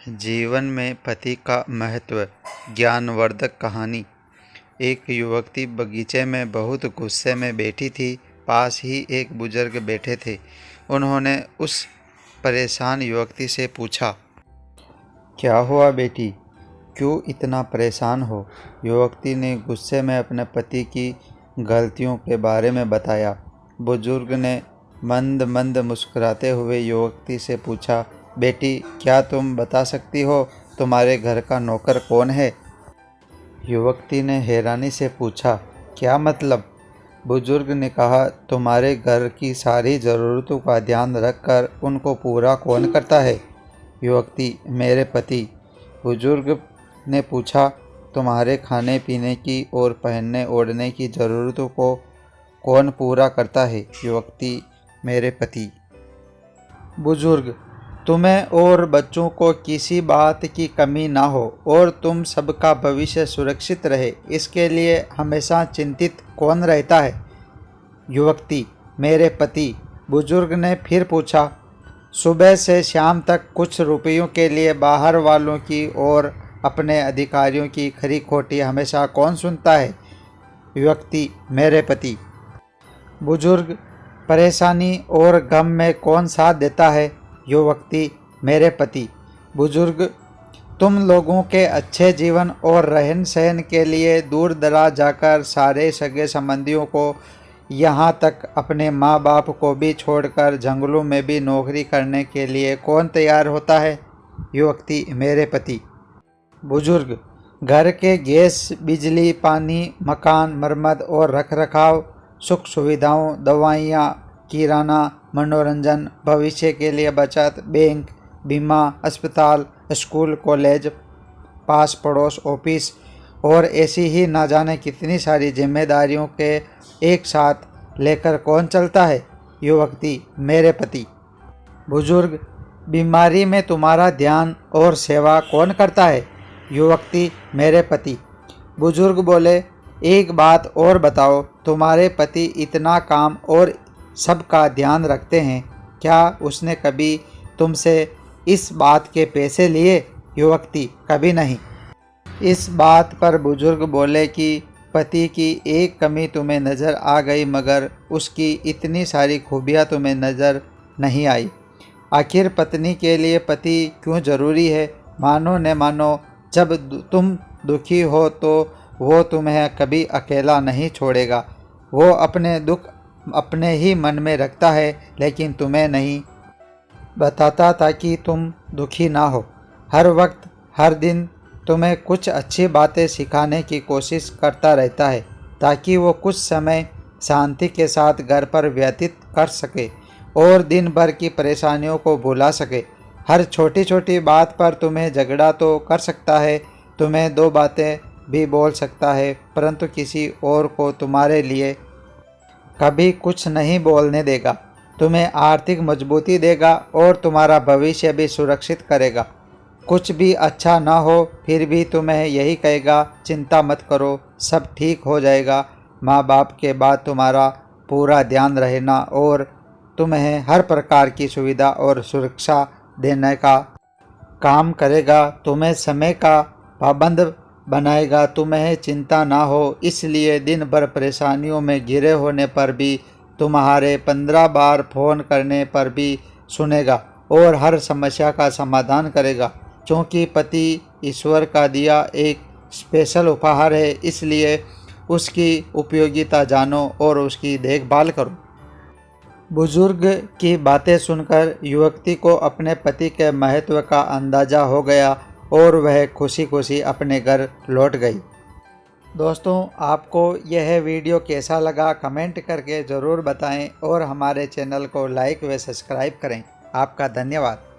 जीवन में पति का महत्व। ज्ञानवर्धक कहानी। एक युवती बगीचे में बहुत गुस्से में बैठी थी। पास ही एक बुजुर्ग बैठे थे। उन्होंने उस परेशान युवती से पूछा, क्या हुआ बेटी, क्यों इतना परेशान हो? युवती ने गुस्से में अपने पति की गलतियों के बारे में बताया। बुजुर्ग ने मंद मंद मुस्कुराते हुए युवती से पूछा, बेटी, क्या तुम बता सकती हो तुम्हारे घर का नौकर कौन है? युवती ने हैरानी से पूछा, क्या मतलब? बुजुर्ग ने कहा, तुम्हारे घर की सारी ज़रूरतों का ध्यान रखकर उनको पूरा कौन करता है? युवती, मेरे पति। बुजुर्ग ने पूछा, तुम्हारे खाने पीने की और पहनने ओढ़ने की ज़रूरतों को कौन पूरा करता है? युवती, मेरे पति। बुजुर्ग, तुम्हें और बच्चों को किसी बात की कमी ना हो और तुम सबका भविष्य सुरक्षित रहे, इसके लिए हमेशा चिंतित कौन रहता है? युवती, मेरे पति। बुजुर्ग ने फिर पूछा, सुबह से शाम तक कुछ रुपयों के लिए बाहर वालों की और अपने अधिकारियों की खरी खोटी हमेशा कौन सुनता है? युवती, मेरे पति। बुजुर्ग, परेशानी और गम में कौन साथ देता है? युवती, मेरे पति। बुजुर्ग, तुम लोगों के अच्छे जीवन और रहन सहन के लिए दूर दराज जाकर सारे सगे संबंधियों को, यहाँ तक अपने माँ बाप को भी छोड़कर जंगलों में भी नौकरी करने के लिए कौन तैयार होता है? युवती, मेरे पति। बुजुर्ग, घर के गैस, बिजली, पानी, मकान मरम्मत और रखरखाव, सुख सुविधाओं, दवाइयाँ, किराना, मनोरंजन, भविष्य के लिए बचत, बैंक, बीमा, अस्पताल, स्कूल, कॉलेज, पास पड़ोस, ऑफिस और ऐसी ही ना जाने कितनी सारी जिम्मेदारियों के एक साथ लेकर कौन चलता है? युवती, मेरे पति। बुजुर्ग, बीमारी में तुम्हारा ध्यान और सेवा कौन करता है? युवती, मेरे पति। बुजुर्ग बोले, एक बात और बताओ, तुम्हारे पति इतना काम और सबका ध्यान रखते हैं, क्या उसने कभी तुमसे इस बात के पैसे लिए? युवती, कभी नहीं। इस बात पर बुजुर्ग बोले कि पति की एक कमी तुम्हें नज़र आ गई, मगर उसकी इतनी सारी खूबियाँ तुम्हें नज़र नहीं आई। आखिर पत्नी के लिए पति क्यों ज़रूरी है? मानो न मानो, जब तुम दुखी हो तो वो तुम्हें कभी अकेला नहीं छोड़ेगा। वो अपने दुख अपने ही मन में रखता है, लेकिन तुम्हें नहीं बताता ताकि तुम दुखी ना हो। हर वक्त हर दिन तुम्हें कुछ अच्छी बातें सिखाने की कोशिश करता रहता है, ताकि वो कुछ समय शांति के साथ घर पर व्यतीत कर सके और दिन भर की परेशानियों को भुला सके। हर छोटी छोटी बात पर तुम्हें झगड़ा तो कर सकता है, तुम्हें दो बातें भी बोल सकता है, परंतु किसी और को तुम्हारे लिए कभी कुछ नहीं बोलने देगा। तुम्हें आर्थिक मजबूती देगा और तुम्हारा भविष्य भी सुरक्षित करेगा। कुछ भी अच्छा ना हो फिर भी तुम्हें यही कहेगा, चिंता मत करो, सब ठीक हो जाएगा। माँ बाप के बाद तुम्हारा पूरा ध्यान रहना और तुम्हें हर प्रकार की सुविधा और सुरक्षा देने का काम करेगा। तुम्हें समय का पाबंद बनाएगा, तुम्हें चिंता ना हो, इसलिए दिन भर परेशानियों में घिरे होने पर भी तुम्हारे 15 बार फ़ोन करने पर भी सुनेगा और हर समस्या का समाधान करेगा। क्योंकि पति ईश्वर का दिया एक स्पेशल उपहार है, इसलिए उसकी उपयोगिता जानो और उसकी देखभाल करो। बुजुर्ग की बातें सुनकर युवती को अपने पति के महत्व का अंदाज़ा हो गया और वह खुशी खुशी अपने घर लौट गई। दोस्तों, आपको यह वीडियो कैसा लगा कमेंट करके ज़रूर बताएं और हमारे चैनल को लाइक व सब्सक्राइब करें। आपका धन्यवाद।